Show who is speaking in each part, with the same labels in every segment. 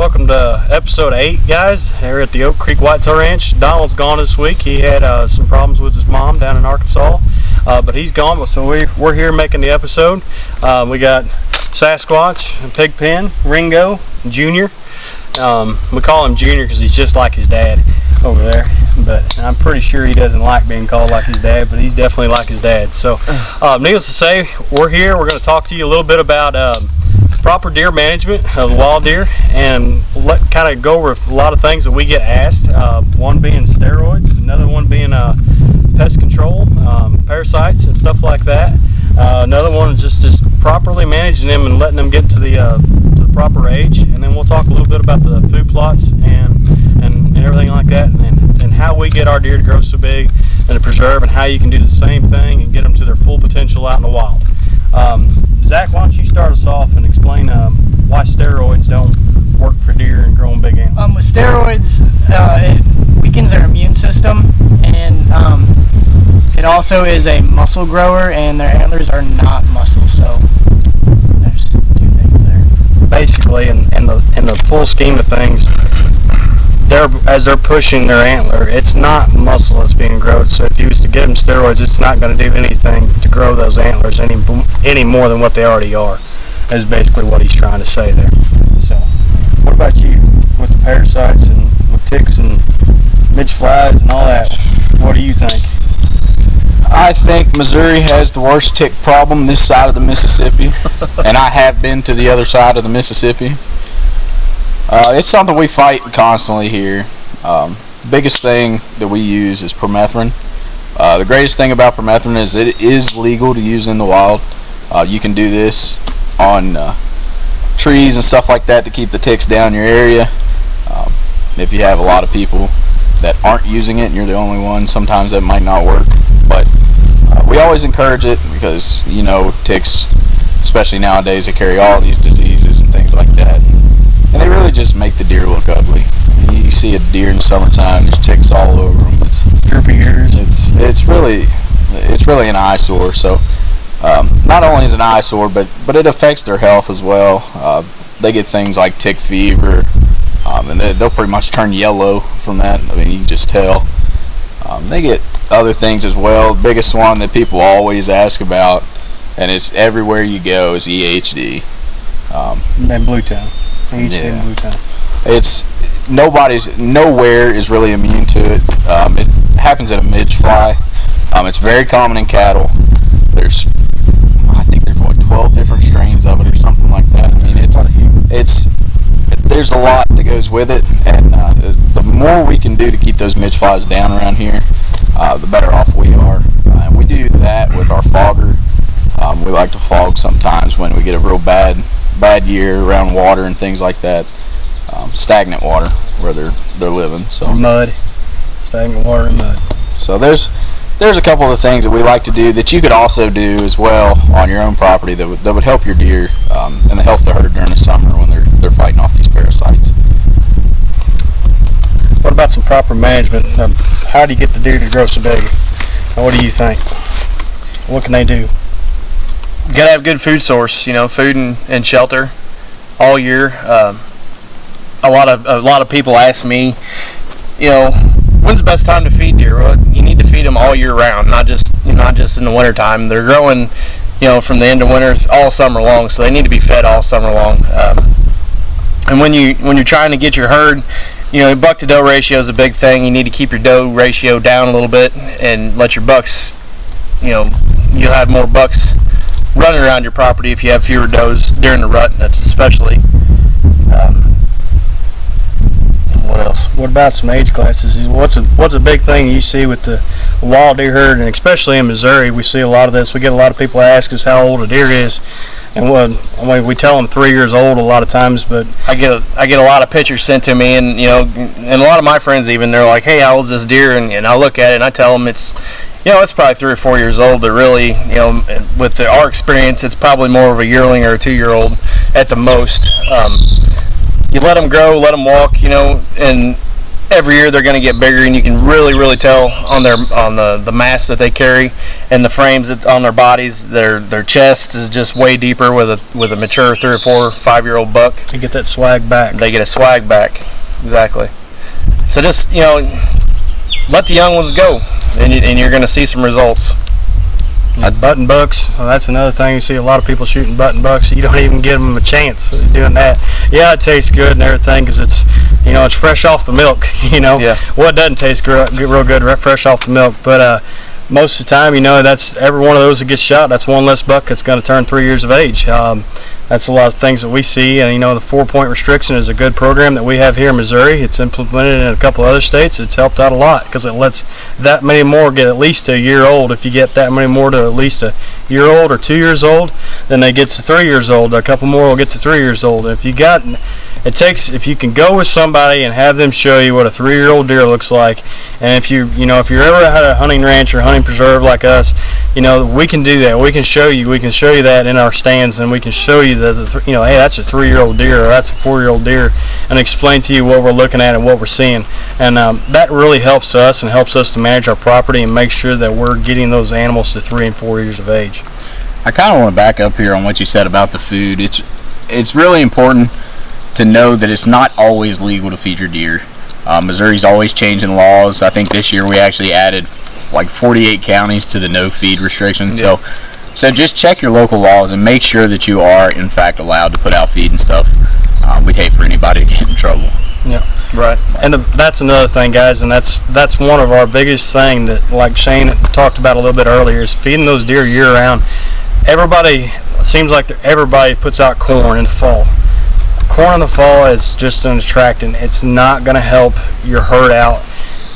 Speaker 1: Welcome to episode 8, guys. Here at the Oak Creek Whitetail Ranch. Donald's gone this week. He had some problems with his mom down in Arkansas, but he's gone. So we're here making the episode. We got Sasquatch, Pigpen, Ringo, Junior. We call him Junior because he's just like his dad over there. But I'm pretty sure he doesn't like being called like his dad, but he's definitely like his dad. So, needless to say, we're here. We're going to talk to you a little bit about proper deer management of wild deer, and kind of go over a lot of things that we get asked. One being steroids, another one being pest control, parasites and stuff like that. Another one is just properly managing them and letting them get to the proper age. And then we'll talk a little bit about the food plots and everything like that, and how we get our deer to grow so big and to preserve, and how you can do the same thing and get them to their full potential out in the wild. Zach, why don't you start us off and explain why steroids don't work for deer and growing big antlers?
Speaker 2: With steroids, it weakens their immune system, and it also is a muscle grower, and their antlers are not muscle, so there's two things there.
Speaker 1: Basically, in the full scheme of things, as they're pushing their antler, it's not muscle that's being grown. So if you was to give them steroids, it's not going to do anything to grow those antlers any more than what they already are. Is basically what he's trying to say there. So, what about you with the parasites and with ticks and midge flies and all that? What do you think?
Speaker 3: I think Missouri has the worst tick problem this side of the Mississippi, and I have been to the other side of the Mississippi. It's something we fight constantly here. Biggest thing that we use is permethrin. The greatest thing about permethrin is it is legal to use in the wild. You can do this on trees and stuff like that to keep the ticks down in your area. If you have a lot of people that aren't using it and you're the only one, sometimes that might not work. But we always encourage it because, you know, ticks, especially nowadays, they carry all these diseases and things like that. And they really just make the deer look ugly. You see a deer in the summertime, there's ticks all over them. It's
Speaker 1: droopy ears.
Speaker 3: It's really an eyesore. So not only is it an eyesore, but it affects their health as well. They get things like tick fever, and they'll pretty much turn yellow from that. I mean, you can just tell. They get other things as well. The biggest one that people always ask about, and it's everywhere you go, is EHD.
Speaker 1: And blue tongue.
Speaker 3: Yeah. It's nowhere is really immune to it. It happens in a midge fly. It's very common in cattle. I think there's 12 different strains of it or something like that. I mean, there's a lot that goes with it, and the more we can do to keep those midge flies down around here, the better off we are. And we do that with our fogger. We like to fog sometimes when we get a real bad year around water and things like that, stagnant water where they're living. So
Speaker 1: mud, stagnant water and mud.
Speaker 3: So there's a couple of things that we like to do that you could also do as well on your own property that would help your deer and help the herd during the summer when they're fighting off these parasites.
Speaker 1: What about some proper management? How do you get the deer to grow so big? And what do you think? What can they do?
Speaker 4: You gotta have good food source, food and shelter all year. A lot of people ask me, when's the best time to feed deer? Well, you need to feed them all year round, not just in the winter time. They're growing, from the end of winter all summer long, so they need to be fed all summer long. And when you're trying to get your herd, buck to doe ratio is a big thing. You need to keep your doe ratio down a little bit and let your bucks, you'll have more bucks running around your property if you have fewer does during the rut. That's especially.
Speaker 1: What else? What about some age classes? What's a big thing you see with the wild deer herd, and especially in Missouri, we see a lot of this. We get a lot of people ask us how old a deer is, and we tell them 3 years old a lot of times. But
Speaker 4: I get a lot of pictures sent to me, and and a lot of my friends even, they're like, "Hey, how old is this deer?" And I look at it and I tell them it's probably 3 or 4 years old, but really, with our experience, it's probably more of a yearling or a 2-year-old at the most. You let them grow, let them walk, and every year they're going to get bigger, and you can really tell on the mass that they carry and the frames on their bodies. Their chest is just way deeper with a mature 3 or 4, 5-year-old buck.
Speaker 1: You get that swag back.
Speaker 4: They get a swag back, exactly. So just let the young ones go, and you're going to see some results.
Speaker 1: Button bucks, well, that's another thing. You see a lot of people shooting button bucks. You don't even give them a chance of doing that. Yeah, it tastes good and everything because it's fresh off the milk.
Speaker 4: Yeah.
Speaker 1: Well, it doesn't taste real good fresh off the milk, but most of the time, that's every one of those that gets shot. That's one less buck that's going to turn 3 years of age. That's a lot of things that we see, and the 4-point restriction is a good program that we have here in Missouri. It's implemented in a couple other states. It's helped out a lot because it lets that many more get at least to a year old. If you get that many more to at least a year old or 2 years old, then they get to 3 years old. A couple more will get to 3 years old. If you can go with somebody and have them show you what a 3-year-old deer looks like, and if you're ever at a hunting ranch or hunting preserve like us, we can do that. We can show you that in our stands, and we can show you that hey, that's a 3-year-old deer or that's a 4-year-old deer, and explain to you what we're looking at and what we're seeing. And that really helps us and helps us to manage our property and make sure that we're getting those animals to 3 and 4 years of age.
Speaker 3: I kind of want to back up here on what you said about the food. It's really important to know that it's not always legal to feed your deer. Missouri's always changing laws. I think this year we actually added like 48 counties to the no feed restriction.
Speaker 4: Yeah.
Speaker 3: So just check your local laws and make sure that you are in fact allowed to put out feed and stuff. We'd hate for anybody to get in trouble.
Speaker 1: Yeah.
Speaker 4: Right.
Speaker 1: And that's another thing, guys, and that's one of our biggest thing that, like Shane talked about a little bit earlier, is feeding those deer year round. It seems like everybody puts out corn in the fall. Corn in the fall is just an attractant. It's not going to help your herd out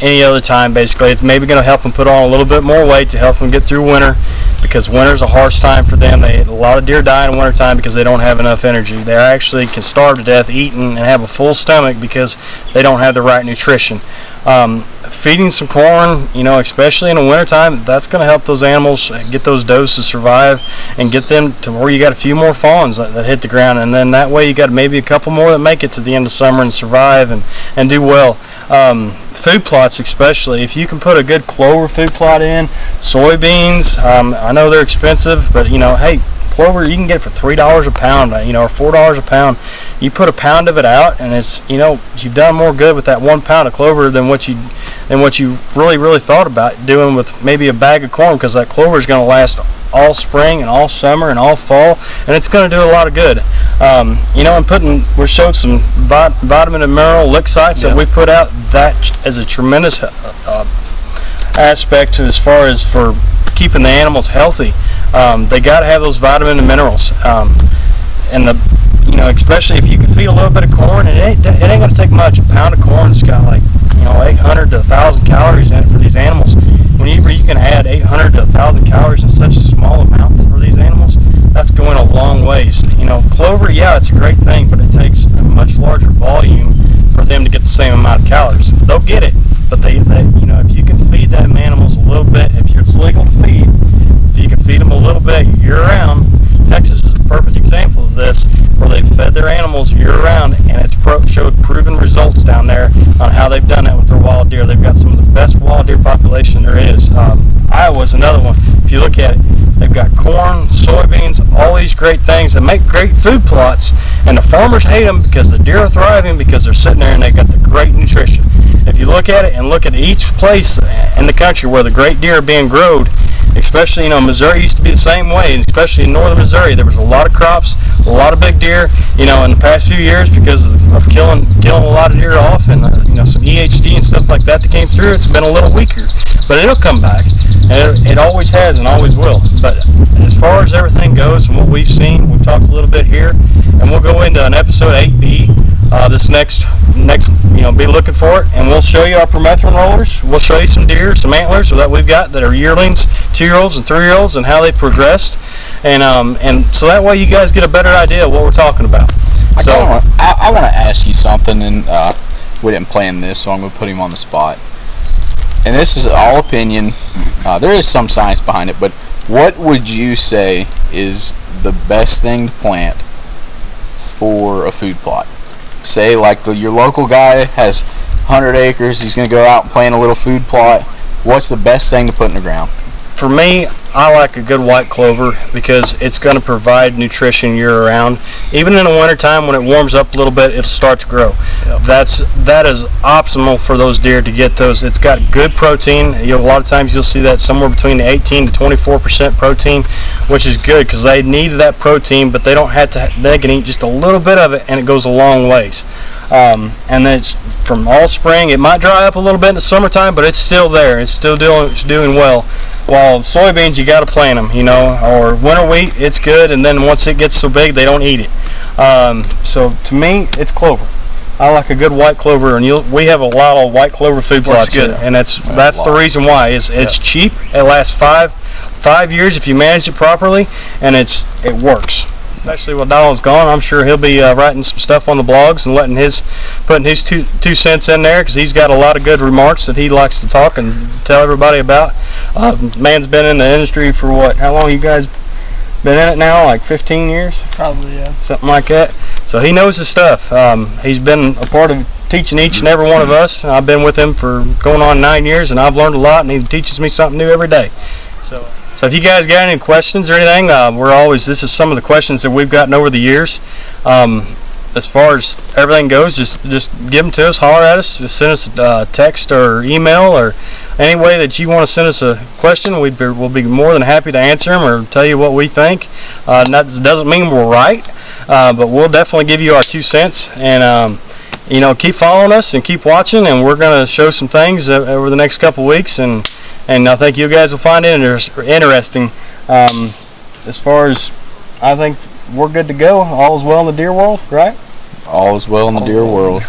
Speaker 1: any other time, basically. It's maybe going to help them put on a little bit more weight to help them get through winter, because winter's a harsh time for them. A lot of deer die in winter time because they don't have enough energy. They actually can starve to death eating and have a full stomach because they don't have the right nutrition. Feeding some corn, especially in the wintertime, that's going to help those animals get those does survive and get them to where you got a few more fawns that hit the ground, and then that way you got maybe a couple more that make it to the end of summer and survive and do well. Food plots, especially if you can put a good clover food plot in, soybeans, I know they're expensive, but hey, clover you can get for $3 a pound, or $4 a pound. You put a pound of it out, and it's you've done more good with that 1 pound of clover than what you really thought about doing with maybe a bag of corn, because that clover is going to last all spring and all summer and all fall, and it's going to do a lot of good. And we showed some vitamin and mineral lick sites that we put out. That is a tremendous aspect as far as for keeping the animals healthy. They got to have those vitamin and minerals, and especially if you can feed a little bit of corn, and it ain't going to take much. A pound of corn's got like 800 to 1,000 calories in it for these animals. Whenever you can add 800 to 1,000 calories in such a small amount for these animals, that's going a long ways. Clover, yeah, it's a great thing, but it takes a much larger volume for them to get the same amount of calories. They'll get it, but they if you can feed them animals a little bit, if it's legal to feed, if you can feed them a little bit year-round. Texas is a perfect example of this, where they've fed their animals year-round, and it's showed proven results down there on how they've done that with their wild deer. They've got some of the best wild deer population there is. Iowa's another one. If you look at it, they've got corn, soybeans, all these great things that make great food plots, and the farmers hate them because the deer are thriving because they're sitting there and they've got the great nutrition. If you look at it and look at each place in the country where the great deer are being grown, especially, Missouri used to be the same way, and especially in northern Missouri, there was a lot of crops, a lot of big deer, in the past few years because of killing a lot of deer off, and, some EHD and stuff like that came through. It's been a little weaker, but it'll come back, and it always has and always will. But as far as everything goes and what we've seen, we've talked a little bit here, and we'll go into an episode 8B, this next, be looking for it, and we'll show you our permethrin rollers. We'll show you some deer, some antlers that we've got that are yearlings, 2-year-olds and 3-year-olds, and how they progressed, and so that way you guys get a better idea of what we're talking about.
Speaker 3: I want to ask you something, and we didn't plan this, so I'm going to put him on the spot. And this is all opinion. There is some science behind it, but what would you say is the best thing to plant for a food plot? Say, like your local guy has 100 acres. He's going to go out and plant a little food plot. What's the best thing to put in the ground?
Speaker 1: For me, I like a good white clover because it's going to provide nutrition year round. Even in the wintertime when it warms up a little bit, it'll start to grow.
Speaker 4: Yep.
Speaker 1: That is optimal for those deer to get those. It's got good protein. A lot of times you'll see that somewhere between the 18 to 24% protein, which is good because they need that protein, but they don't have to. They can eat just a little bit of it, and it goes a long ways. And then it's from all spring. It might dry up a little bit in the summertime, but it's still there. It's still doing well. While soybeans, you got to plant them, or winter wheat, it's good, and then once it gets so big, they don't eat it. So to me, it's clover. I like a good white clover, and we have a lot of white clover food plots here, and that's the reason why. It's cheap. It lasts five years if you manage it properly, and it works. Especially when Donald's gone, I'm sure he'll be writing some stuff on the blogs and putting his two cents in there because he's got a lot of good remarks that he likes to talk and tell everybody about. Man's been in the industry for what? How long you guys been in it now? Like 15 years?
Speaker 2: Probably, yeah.
Speaker 1: Something like that. So he knows his stuff. He's been a part of teaching each and every one of us. I've been with him for going on 9 years, and I've learned a lot, and he teaches me something new every day. So if you guys got any questions or anything, this is some of the questions that we've gotten over the years. As far as everything goes, just give them to us, holler at us, just send us a text or email or any way that you want to send us a question. We'll be more than happy to answer them or tell you what we think. That doesn't mean we're right, but we'll definitely give you our 2 cents. And keep following us and keep watching, and we're going to show some things over the next couple weeks, and I think you guys will find it interesting. As far as I think we're good to go. All is well in the deer world, right?
Speaker 3: All is well in the deer world.